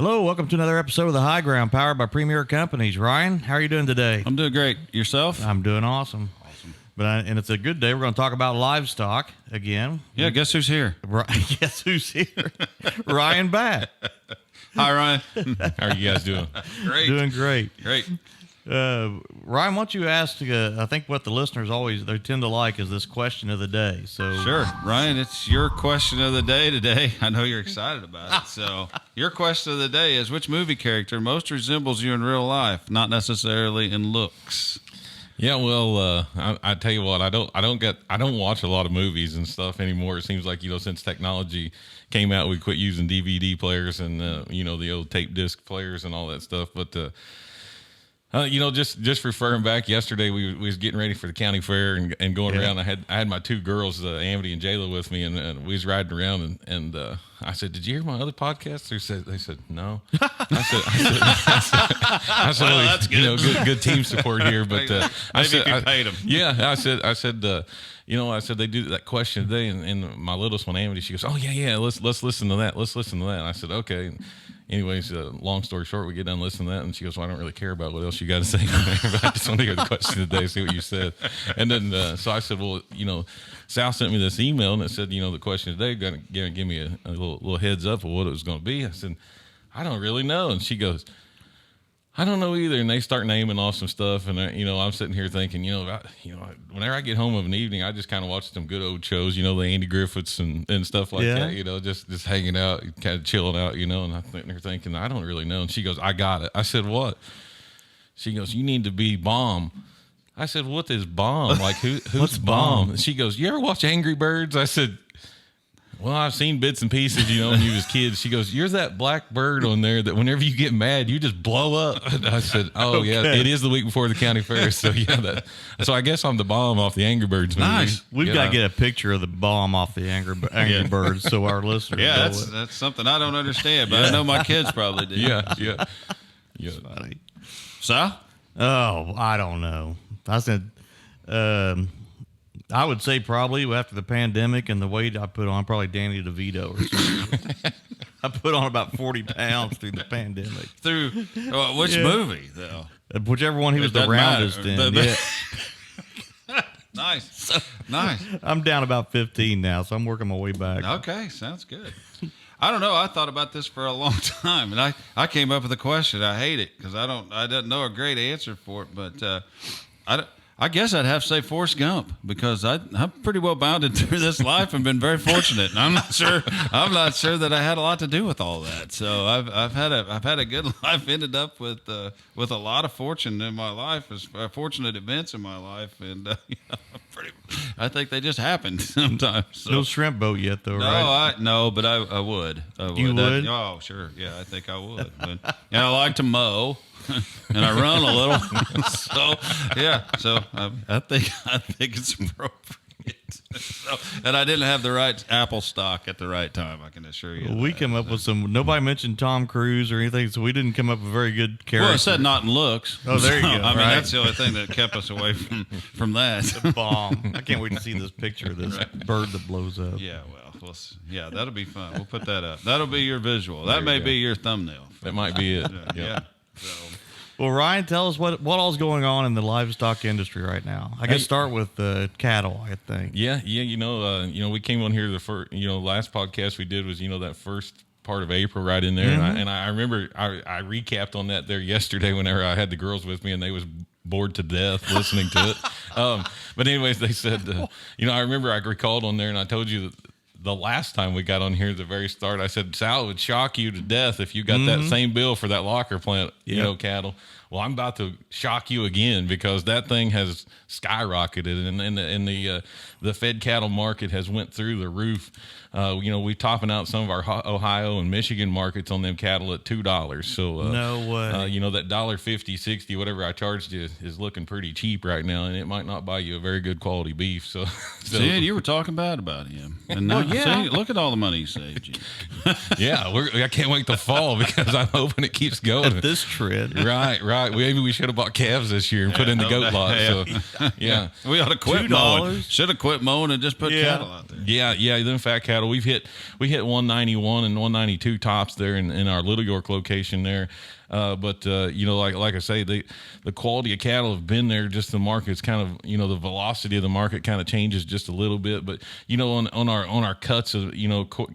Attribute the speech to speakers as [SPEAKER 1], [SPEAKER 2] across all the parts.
[SPEAKER 1] Hello, welcome to another episode of The High Ground, powered by Premier Companies. Ryan, how are you doing today?
[SPEAKER 2] I'm doing great. Yourself?
[SPEAKER 1] I'm doing awesome. And it's a good day. We're going to talk about livestock again.
[SPEAKER 2] Yeah, guess who's here?
[SPEAKER 1] Guess who's here? Ryan Batt.
[SPEAKER 2] Hi, Ryan.
[SPEAKER 3] How are you guys doing?
[SPEAKER 2] Great.
[SPEAKER 1] Doing great.
[SPEAKER 2] Great.
[SPEAKER 1] Ryan, why don't you ask, I think what the listeners they tend to like is this question of the day. So
[SPEAKER 2] Sure. Ryan, it's your question of the day today. I know you're excited about it. So your question of the day is, which movie character most resembles you in real life, not necessarily in looks?
[SPEAKER 3] Yeah, well, I tell you what, I don't watch a lot of movies and stuff anymore. It seems like, since technology came out, we quit using DVD players and the old tape disc players and all that stuff. But just referring back, yesterday we was getting ready for the county fair and going around. I had my two girls, Amity and Jayla, with me, and we was riding around. And I said, "Did you hear my other podcast?" They said, "No." I said, well, that's good. Good team support here. But I said,
[SPEAKER 2] you paid them.
[SPEAKER 3] Yeah, I said, I said they do that question today, and my littlest one, Amity, she goes, "Oh yeah, let's listen to that. Let's listen to that." And I said, "Okay." Anyways, long story short, we get done listening to that, and she goes, "Well, I don't really care about what else you got to say, but I just want to hear the question today, see what you said." And then, so I said, "Well, Sal sent me this email, and it said, the question today, going to give me a little heads up of what it was going to be." I said, "I don't really know." And she goes, "I don't know either." And they start naming off some stuff, and I'm sitting here thinking, whenever I get home of an evening, I just kind of watch some good old shows, the Andy Griffiths and stuff like that, just hanging out, kind of chilling out, and I'm sitting here thinking, I don't really know. And she goes, "I got it." I said, "What?" She goes, "You need to be Bomb." I said, "What is Bomb? Like who's Bomb?" And she goes, "You ever watch Angry Birds?" I said, "Well, I've seen bits and pieces, when you was kids." She goes, "You're that black bird on there that whenever you get mad, you just blow up." And I said, "Oh, okay. Yeah, it is the week before the county fair." So, so I guess I'm the Bomb off the Angry Birds movie.
[SPEAKER 1] Nice. We've got to get a picture of the bomb off the Angry Birds so our listeners
[SPEAKER 2] know. That's something I don't understand, but I know my kids probably do.
[SPEAKER 3] Yeah.
[SPEAKER 1] Funny.
[SPEAKER 2] So?
[SPEAKER 1] Oh, I don't know. I said, I would say probably after the pandemic and the weight I put on, probably Danny DeVito or something. I put on about 40 pounds through the pandemic.
[SPEAKER 2] Through which movie, though?
[SPEAKER 1] Whichever one he was the roundest in.
[SPEAKER 2] Nice. Nice.
[SPEAKER 1] I'm down about 15 now, so I'm working my way back.
[SPEAKER 2] Okay, sounds good. I don't know. I thought about this for a long time, and I came up with a question. I hate it because I didn't know a great answer for it, but I guess I'd have to say Forrest Gump because I'm pretty well bounded through this life and been very fortunate. And I'm not sure that I had a lot to do with all that. So I've had a good life. Ended up with a lot of fortune in my life, fortunate events in my life, and I think they just happened sometimes. So.
[SPEAKER 1] No shrimp boat yet, though, right?
[SPEAKER 2] But I would.
[SPEAKER 1] You would?
[SPEAKER 2] Oh, sure. Yeah, I think I would. And I like to mow. And I run a little, so I think it's appropriate. And I didn't have the right Apple stock at the right time. I can assure you.
[SPEAKER 1] We came up with some. Nobody mentioned Tom Cruise or anything, so we didn't come up with a very good character.
[SPEAKER 2] Well, it said not in looks.
[SPEAKER 1] Oh, there you go.
[SPEAKER 2] I mean, that's the only thing that kept us away from that.
[SPEAKER 1] The bomb. I can't wait to see this picture of this bird that blows up.
[SPEAKER 2] Yeah, well, that'll be fun. We'll put that up. That'll be your visual. That may be your thumbnail.
[SPEAKER 3] That might be it.
[SPEAKER 2] Yeah. So.
[SPEAKER 1] Well, Ryan, tell us what all's going on in the livestock industry right now. I guess start with cattle, I think.
[SPEAKER 3] Yeah. We came on here the first, last podcast we did was, that first part of April right in there. Mm-hmm. And I remember I recapped on that there yesterday whenever I had the girls with me and they was bored to death listening to it. But anyways, they said, I remember I recalled on there and I told you that the last time we got on here at the very start, I said, Sal, it would shock you to death if you got that same bill for that locker plant, cattle. Well, I'm about to shock you again because that thing has skyrocketed and the fed cattle market has went through the roof. We topping out some of our Ohio and Michigan markets on them cattle at $2. So
[SPEAKER 1] no way.
[SPEAKER 3] That $1.50, $60, whatever I charged you is looking pretty cheap right now, and it might not buy you a very good quality beef. So
[SPEAKER 2] see, you were talking bad about him, and now see, look at all the money you saved.
[SPEAKER 3] Yeah, I can't wait to fall because I'm hoping it keeps going
[SPEAKER 1] at this trend.
[SPEAKER 3] Right. right. Maybe we should have bought calves this year and put in the goat lot. So, yeah.
[SPEAKER 2] We ought to quit mowing.
[SPEAKER 1] $2.
[SPEAKER 2] Should have quit mowing and just put
[SPEAKER 1] Yeah.
[SPEAKER 2] cattle out there.
[SPEAKER 3] Yeah. Them fat cattle. We hit 191 and 192 tops there in our Little York location there. But like I say, the quality of cattle have been there. Just the market's kind of, the velocity of the market kind of changes just a little bit. But on our cuts of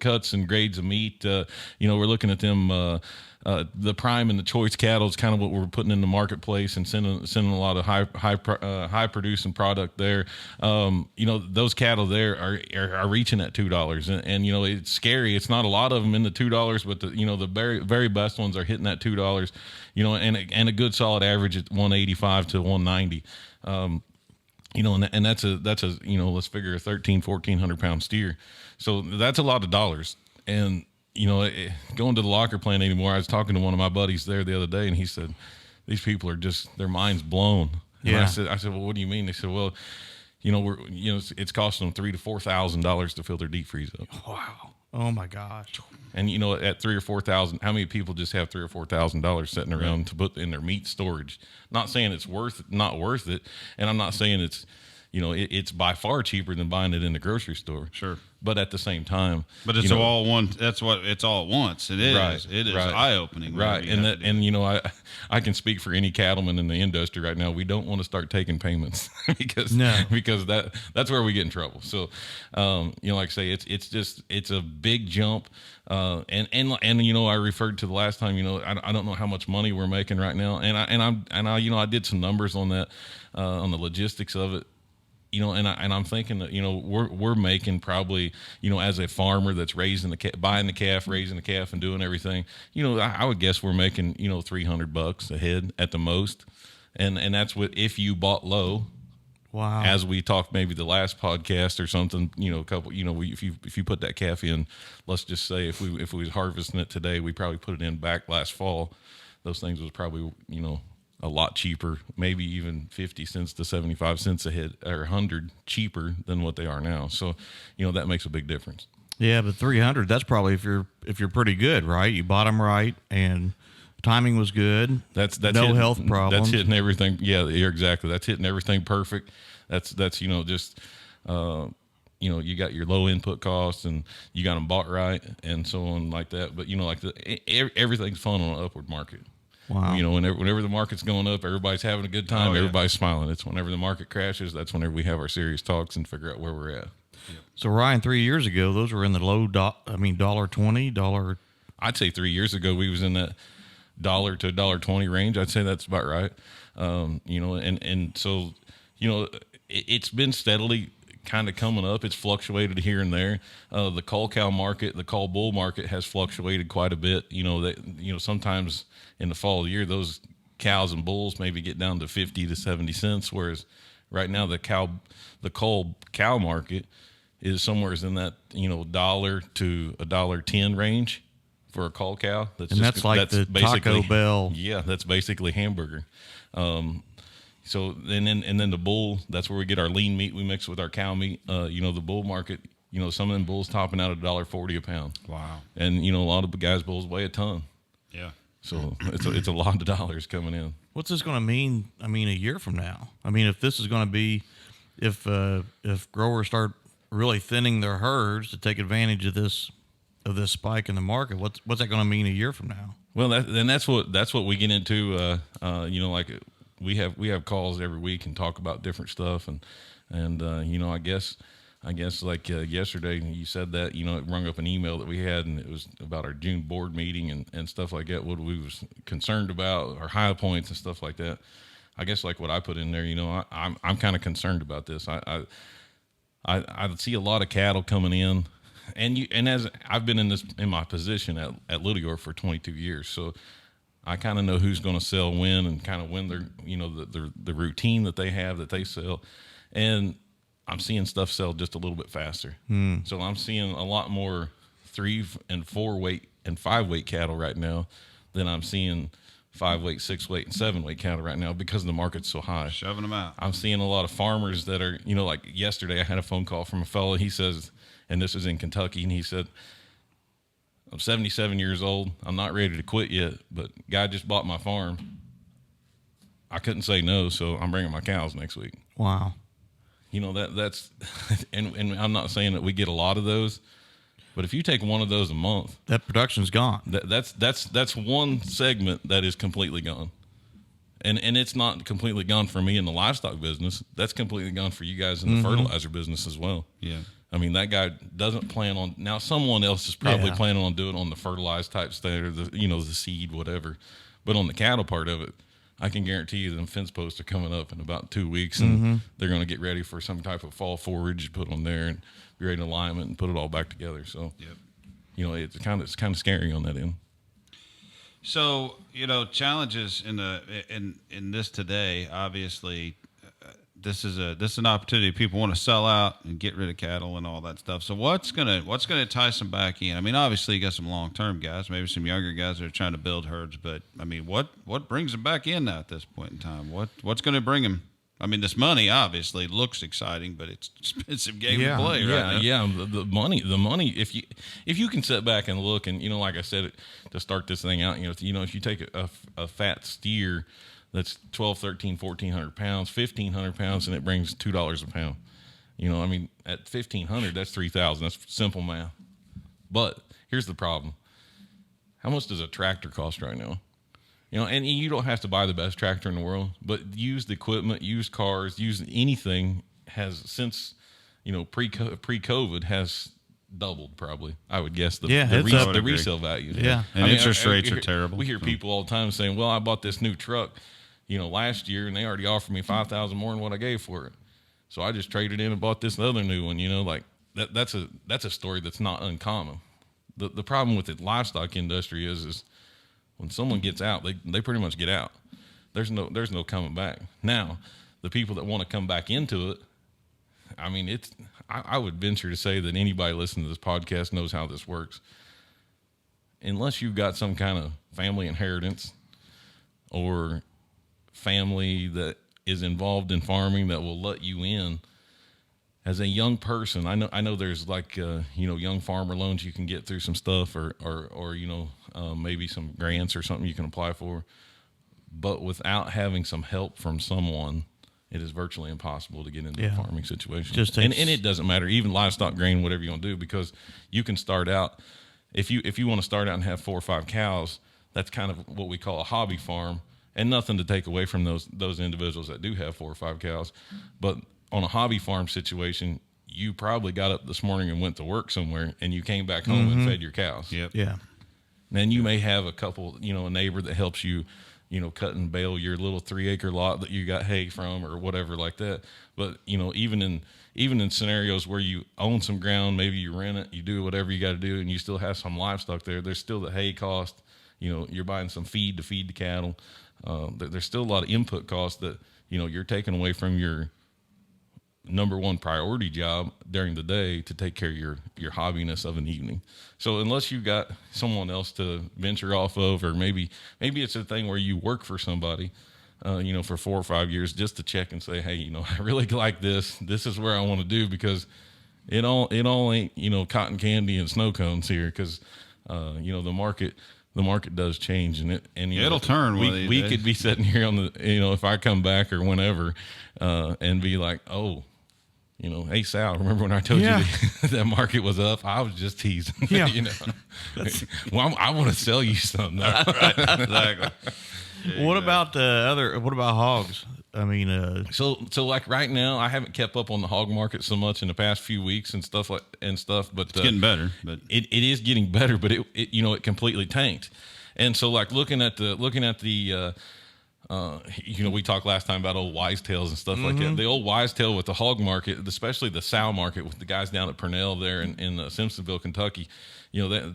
[SPEAKER 3] cuts and grades of meat, we're looking at them. The prime and the choice cattle is kind of what we're putting in the marketplace and sending a lot of high producing product there. Those cattle there are reaching at $2, and it's scary. It's not a lot of them in the $2, but the very very best ones are hitting that $2. And a good solid average at 185 to 190. And that's a let's figure a 1,400 pound steer. So that's a lot of dollars. And going to the locker plant anymore. I was talking to one of my buddies there the other day, and he said, "These people are just their minds blown." And
[SPEAKER 1] Yeah.
[SPEAKER 3] I said, "Well, what do you mean?" They said, "Well, it's costing them $3,000 to $4,000 to fill their deep freeze up."
[SPEAKER 1] Wow. Oh my gosh.
[SPEAKER 3] And at $3,000 or $4,000, how many people just have $3,000 or $4,000 sitting around to put in their meat storage? Not saying it's not worth it, and I'm not saying it's it's by far cheaper than buying it in the grocery store.
[SPEAKER 2] Sure.
[SPEAKER 3] But at the same time,
[SPEAKER 2] But it's all one. That's what it's all at once. It is.
[SPEAKER 3] Right,
[SPEAKER 2] It is
[SPEAKER 3] right.
[SPEAKER 2] eye opening.
[SPEAKER 3] Right, I can speak for any cattleman in the industry right now. We don't want to start taking payments because that's where we get in trouble. So, like I say, it's a big jump, and I referred to the last time. I don't know how much money we're making right now, and I did some numbers on that, on the logistics of it. And I'm thinking that we're making probably as a farmer that's buying the calf, raising the calf, and doing everything. I would guess we're making $300 a head at the most, and that's what if you bought low.
[SPEAKER 1] Wow.
[SPEAKER 3] As we talked maybe the last podcast or something, if you put that calf in, let's just say if we was harvesting it today, we probably put it in back last fall. Those things was probably a lot cheaper, maybe even 50 cents to 75 cents a head, or 100 cheaper than what they are now. So, that makes a big difference.
[SPEAKER 1] Yeah, but 300, that's probably if you're pretty good, right? You bought them right and timing was good.
[SPEAKER 3] That's
[SPEAKER 1] no
[SPEAKER 3] hitting,
[SPEAKER 1] health problems.
[SPEAKER 3] That's hitting everything. Yeah, you're exactly. That's hitting everything perfect. That's just you got your low input costs and you got them bought right and so on like that. But everything's fun on an upward market.
[SPEAKER 1] Wow.
[SPEAKER 3] Whenever the market's going up, everybody's having a good time. Everybody's smiling. It's whenever the market crashes, that's whenever we have our serious talks and figure out where we're at.
[SPEAKER 1] So Ryan, 3 years ago, those were in the low $1.20.
[SPEAKER 3] I'd say 3 years ago we was in that $1 to $1.20 range. I'd say that's about right. So it's been steadily kind of coming up. It's fluctuated here and there. The cull cow market, the cull bull market has fluctuated quite a bit. Sometimes in the fall of the year, those cows and bulls maybe get down to 50 to 70 cents. Whereas right now the cull cow market is somewhere in that, $1 to $1.10 range for a cull cow.
[SPEAKER 1] That's like the Taco Bell.
[SPEAKER 3] Yeah. That's basically hamburger. So and then the bull, that's where we get our lean meat we mix with our cow meat. The bull market, some of them bulls topping out at $1.40 a pound.
[SPEAKER 2] Wow.
[SPEAKER 3] And a lot of guys' bulls weigh a ton.
[SPEAKER 2] Yeah.
[SPEAKER 3] So it's a lot of dollars coming in.
[SPEAKER 1] What's this going to mean? A year from now. If this is going to be, if growers start really thinning their herds to take advantage of this spike in the market, what's that going to mean a year from now?
[SPEAKER 3] Well, that's what we get into. Like we have calls every week and talk about different stuff, and I guess like yesterday you said that it rung up an email that we had, and it was about our June board meeting and stuff like that. What we was concerned about, our high points and stuff like that. I guess like what I put in there, I'm kind of concerned about this. I see a lot of cattle coming in, and as I've been in my position at Little York for 22 years, so I kind of know who's going to sell when and kind of when they're the routine that they have that they sell, and I'm seeing stuff sell just a little bit faster. So I'm seeing a lot more 3 and 4 weight and 5 weight cattle right now than I'm seeing 5 weight, 6 weight, and 7 weight cattle right now because the market's so high.
[SPEAKER 2] Shoving them out.
[SPEAKER 3] I'm seeing a lot of farmers that are, like yesterday I had a phone call from a fellow. He says, and this is in Kentucky, and he said, I'm 77 years old. I'm not ready to quit yet, but guy just bought my farm. I couldn't say no, so I'm bringing my cows next week.
[SPEAKER 1] Wow.
[SPEAKER 3] You know, that's and I'm not saying that we get a lot of those, but if you take one of those a month,
[SPEAKER 1] That production's gone.
[SPEAKER 3] that's one segment that is completely gone. And it's not completely gone for me in the livestock business. That's completely gone for you guys in the fertilizer business as well.
[SPEAKER 2] Yeah.
[SPEAKER 3] I mean, that guy doesn't plan on, now someone else is probably
[SPEAKER 1] Yeah.
[SPEAKER 3] planning on doing it on the fertilized type state or the seed, whatever. But on the cattle part of it, I can guarantee you them fence posts are coming up in about 2 weeks, and they're going to get ready for some type of fall forage to put on there and be ready to lime it and put it all back together. So, it's kind of scary on that end.
[SPEAKER 2] So, challenges in this today, obviously, this is an opportunity. People want to sell out and get rid of cattle and all that stuff. So what's gonna entice them back in? I mean, obviously you got some long-term guys, maybe some younger guys that are trying to build herds, but I mean, what brings them back in now at this point in time? What's going to bring them? I mean, this money obviously looks exciting, but it's an expensive game to play right now.
[SPEAKER 3] Yeah. The money. If you can sit back and look, and like I said, to start this thing out, if you take a fat steer that's 12, 13, 1,400 pounds, 1,500 pounds, and it brings $2 a pound. I mean, at 1,500, that's 3,000. That's simple math. But here's the problem: how much does a tractor cost right now? And you don't have to buy the best tractor in the world, but used equipment, used cars, used anything has since, pre-COVID has doubled probably. I would guess the resale value.
[SPEAKER 1] Yeah.
[SPEAKER 2] And interest rates are terrible.
[SPEAKER 3] We hear people all the time saying, well, I bought this new truck, last year, and they already offered me $5,000 more than what I gave for it. So I just traded in and bought this other new one, like that's a story that's not uncommon. The problem with the livestock industry is when someone gets out, they pretty much get out. There's no coming back. Now, the people that want to come back into it, I mean, I would venture to say that anybody listening to this podcast knows how this works. Unless you've got some kind of family inheritance or family that is involved in farming that will let you in as a young person. I know there's like young farmer loans you can get through some stuff or maybe some grants or something you can apply for, but without having some help from someone, it is virtually impossible to get into a farming situation. And it doesn't matter, even livestock, grain, whatever you want to do, because you can start out, if you want to start out and have 4 or 5 cows, that's kind of what we call a hobby farm, and nothing to take away from those individuals that do have 4 or 5 cows. But on a hobby farm situation, you probably got up this morning and went to work somewhere, and you came back home and fed your cows.
[SPEAKER 2] Yep.
[SPEAKER 1] Yeah.
[SPEAKER 3] Then you may have a couple, a neighbor that helps you, cut and bale your little 3-acre lot that you got hay from or whatever like that. But, even in scenarios where you own some ground, maybe you rent it, you do whatever you got to do, and you still have some livestock there, there's still the hay cost. You're buying some feed to feed the cattle. There's still a lot of input costs that, you're taking away from your number one priority job during the day to take care of your hobbiness of an evening. So unless you've got someone else to venture off of, or maybe it's a thing where you work for somebody, for 4 or 5 years just to check and say, hey, I really like this. This is where I want to do, because it all ain't, cotton candy and snow cones here. Cause, the market does change, and
[SPEAKER 2] it'll turn.
[SPEAKER 3] We could be sitting here on the, if I come back or whenever, and be like, oh, hey Sal, remember when I told you that market was up? I was just teasing.
[SPEAKER 1] Yeah.
[SPEAKER 3] Well, I want to sell you something.
[SPEAKER 2] Right, exactly.
[SPEAKER 3] Yeah,
[SPEAKER 2] Yeah,
[SPEAKER 1] What about hogs? I mean,
[SPEAKER 3] so like right now, I haven't kept up on the hog market so much in the past few weeks and stuff, but
[SPEAKER 2] it's getting better. But
[SPEAKER 3] it is getting better, but it completely tanked. And so like looking at the we talked last time about old wise tales and stuff like that. The old wise tale with the hog market, especially the sow market with the guys down at Purnell there in Simpsonville, Kentucky. That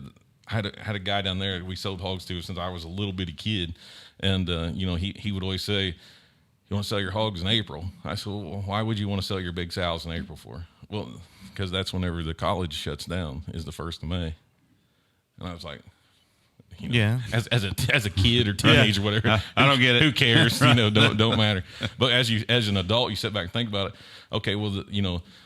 [SPEAKER 3] I had a guy down there we sold hogs to since I was a little bitty kid, and he would always say, "You want to sell your hogs in April?" I said, "Well, why would you want to sell your big sows in April for?" Well, because that's whenever the college shuts down, is the 1st of May. And I was like, You know,
[SPEAKER 1] Yeah.
[SPEAKER 3] as a kid or teenager or whatever.
[SPEAKER 2] I don't get it.
[SPEAKER 3] Who cares? You know, don't matter. But as an adult, you sit back and think about it. Okay, well,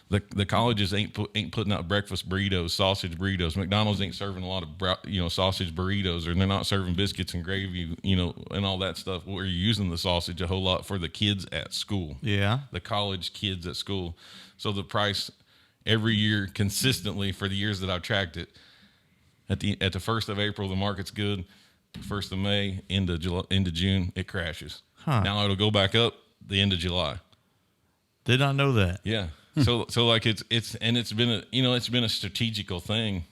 [SPEAKER 3] the colleges ain't putting out breakfast burritos, sausage burritos. McDonald's ain't serving a lot of sausage burritos, or they're not serving biscuits and gravy, and all that stuff. We're using the sausage a whole lot for the kids at school.
[SPEAKER 1] Yeah.
[SPEAKER 3] The college kids at school. So the price every year consistently for the years that I've tracked it. At the 1st of April, the market's good. 1st of May into June, it crashes.
[SPEAKER 1] Huh.
[SPEAKER 3] Now it'll go back up the end of July.
[SPEAKER 1] Did not know that.
[SPEAKER 3] Yeah. So like it's been a strategical thing,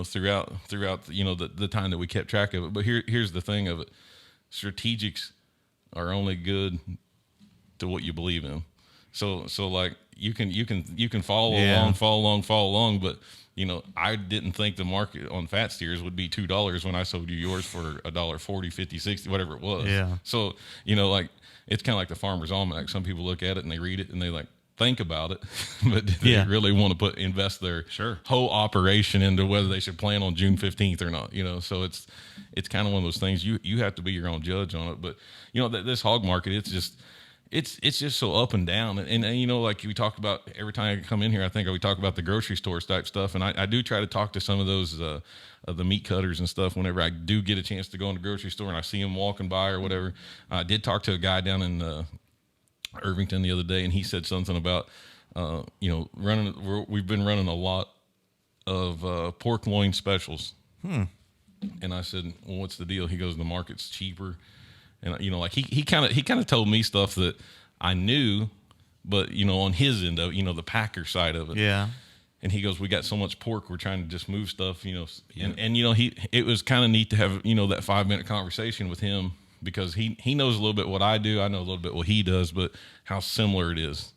[SPEAKER 3] throughout the time that we kept track of it. But here's the thing of it: strategics are only good to what you believe in. So like you can follow along, but I didn't think the market on fat steers would be $2 when I sold you yours for $1.40, 50, 60, whatever it was.
[SPEAKER 1] Yeah.
[SPEAKER 3] So, like it's kind of like the Farmer's Almanac. Some people look at it and they read it and they like think about it, but do they really want to invest their whole operation into whether they should plan on June 15th or not? So it's kind of one of those things you have to be your own judge on it. But this hog market, it's just so up and down. And like we talk about every time I come in here, I think we talk about the grocery store type stuff. And I do try to talk to some of those, the meat cutters and stuff whenever I do get a chance to go in the grocery store and I see them walking by or whatever. I did talk to a guy down in Irvington the other day, and he said something about, we've been running a lot of pork loin specials. And I said, well, what's the deal? He goes, the market's cheaper. And like he kind of told me stuff that I knew, but on his end of the packer side of it.
[SPEAKER 1] Yeah.
[SPEAKER 3] And he goes, we got so much pork, we're trying to just move stuff, and it was kind of neat to have that 5-minute conversation with him, because he knows a little bit what I do, I know a little bit what he does, but how similar it is.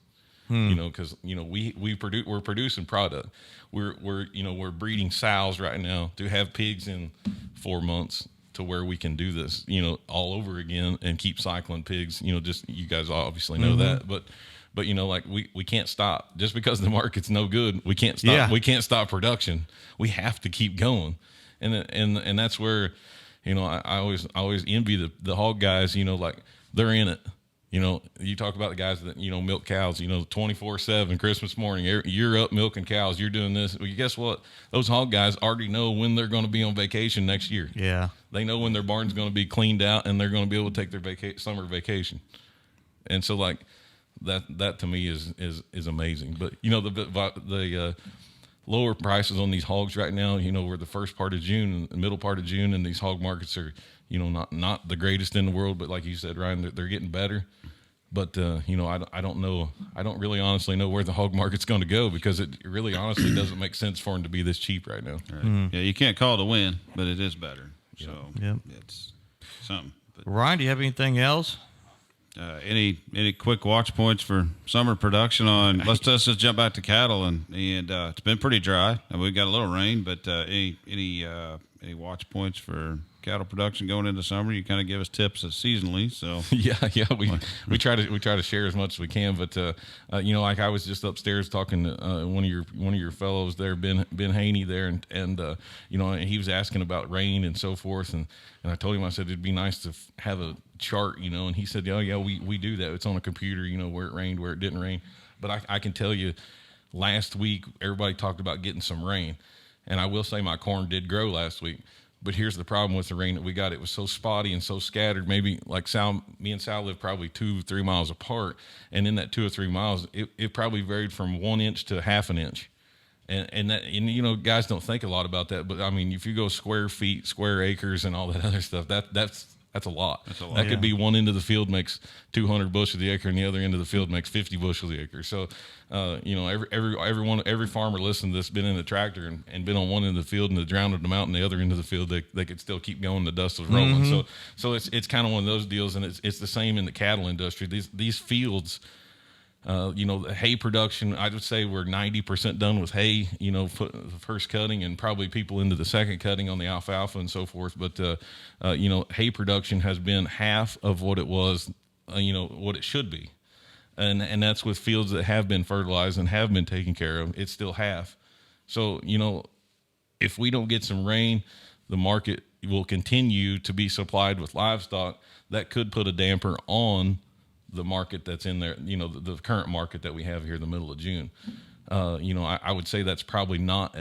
[SPEAKER 3] Because we're producing product. We're breeding sows right now to have pigs in 4 months, to where we can do this, all over again and keep cycling pigs. Just you guys obviously know that, but like we can't stop just because the market's no good. We can't stop. Yeah. We can't stop production. We have to keep going, and that's where I always envy the hog guys. Like they're in it. You talk about the guys that milk cows 24/7, Christmas morning, you're up milking cows, you're doing this. Well, guess what? Those hog guys already know when they're going to be on vacation next year.
[SPEAKER 1] Yeah,
[SPEAKER 3] they know when their barn's going to be cleaned out and they're going to be able to take their summer vacation. And so like that to me is amazing. But the lower prices on these hogs right now, we're the first part of June and the middle part of June, and these hog markets are not the greatest in the world, but like you said, Ryan, they're getting better. But I don't know. I don't really honestly know where the hog market's going to go, because it really honestly doesn't make sense for them to be this cheap right now.
[SPEAKER 2] Right. Yeah, you can't call it a win, but it is better. So it's something. But,
[SPEAKER 1] Ryan, do you have anything else?
[SPEAKER 2] Any quick watch points for summer production on? Let's just jump back to cattle, and it's been pretty dry. We've got a little rain, but any watch points for cattle production going into summer? You kind of give us tips seasonally. So
[SPEAKER 3] yeah, we try to share as much as we can. But like I was just upstairs talking to one of your fellows there, Ben Haney there, and he was asking about rain and so forth, and I told him, I said it'd be nice to have a chart, and he said, oh yeah, we do that. It's on a computer, where it rained, where it didn't rain. But I can tell you, last week everybody talked about getting some rain, and I will say my corn did grow last week. But here's the problem with the rain that we got. It was so spotty and so scattered. Maybe like me and Sal live probably 2-3 miles apart. And in that 2 or 3 miles, it probably varied from 1 inch to half an inch. And guys don't think a lot about that. But I mean, if you go square feet, square acres and all that other stuff, that's a lot. That could be one end of the field makes 200 bushels the acre, and the other end of the field makes 50 bushels the acre. So, every farmer listening to this been in the tractor and been on one end of the field and the drowned them out, and the other end of the field they could still keep going. The dust was rolling. Mm-hmm. So it's kind of one of those deals, and it's the same in the cattle industry. These fields. The hay production, I would say we're 90% done with hay, the first cutting, and probably people into the second cutting on the alfalfa and so forth. But, hay production has been half of what it was, what it should be. And that's with fields that have been fertilized and have been taken care of. It's still half. So, if we don't get some rain, the market will continue to be supplied with livestock, that could put a damper on the market that's in there, the current market that we have here in the middle of June. I would say that's probably not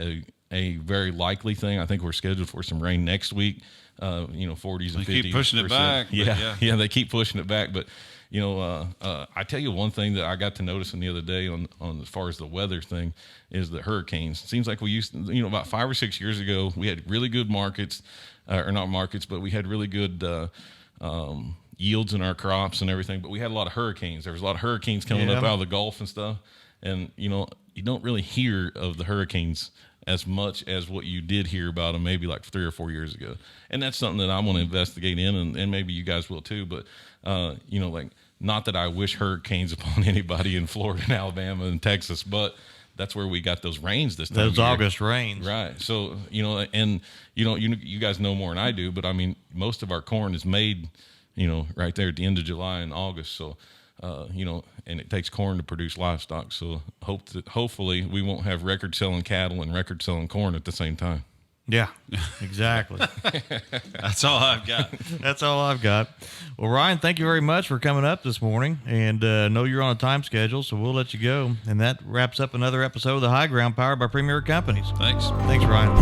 [SPEAKER 3] a very likely thing. I think we're scheduled for some rain next week, 40s and 50s.
[SPEAKER 2] They keep pushing it back.
[SPEAKER 3] Yeah, they keep pushing it back. But, I tell you one thing that I got to noticing the other day on as far as the weather thing is the hurricanes. It seems like we used to, about 5 or 6 years ago, we had really good markets, or not markets, but we had really good yields in our crops and everything. But we had a lot of hurricanes. There was a lot of hurricanes coming up out of the Gulf and stuff. And, you don't really hear of the hurricanes as much as what you did hear about them maybe like 3 or 4 years ago. And that's something that I want to investigate in, and maybe you guys will too. But, not that I wish hurricanes upon anybody in Florida and Alabama and Texas, but that's where we got those rains this time.
[SPEAKER 1] Those August rains.
[SPEAKER 3] Right. So, and, you guys know more than I do, but I mean, most of our corn is made, right there at the end of July and August. So, and it takes corn to produce livestock. So hopefully we won't have record selling cattle and record selling corn at the same time.
[SPEAKER 1] Yeah, exactly.
[SPEAKER 2] That's all I've got.
[SPEAKER 1] That's all I've got. Well, Ryan, thank you very much for coming up this morning, and know you're on a time schedule, so we'll let you go. And that wraps up another episode of The High Ground, powered by Premier Companies.
[SPEAKER 2] Thanks.
[SPEAKER 1] Thanks, Ryan.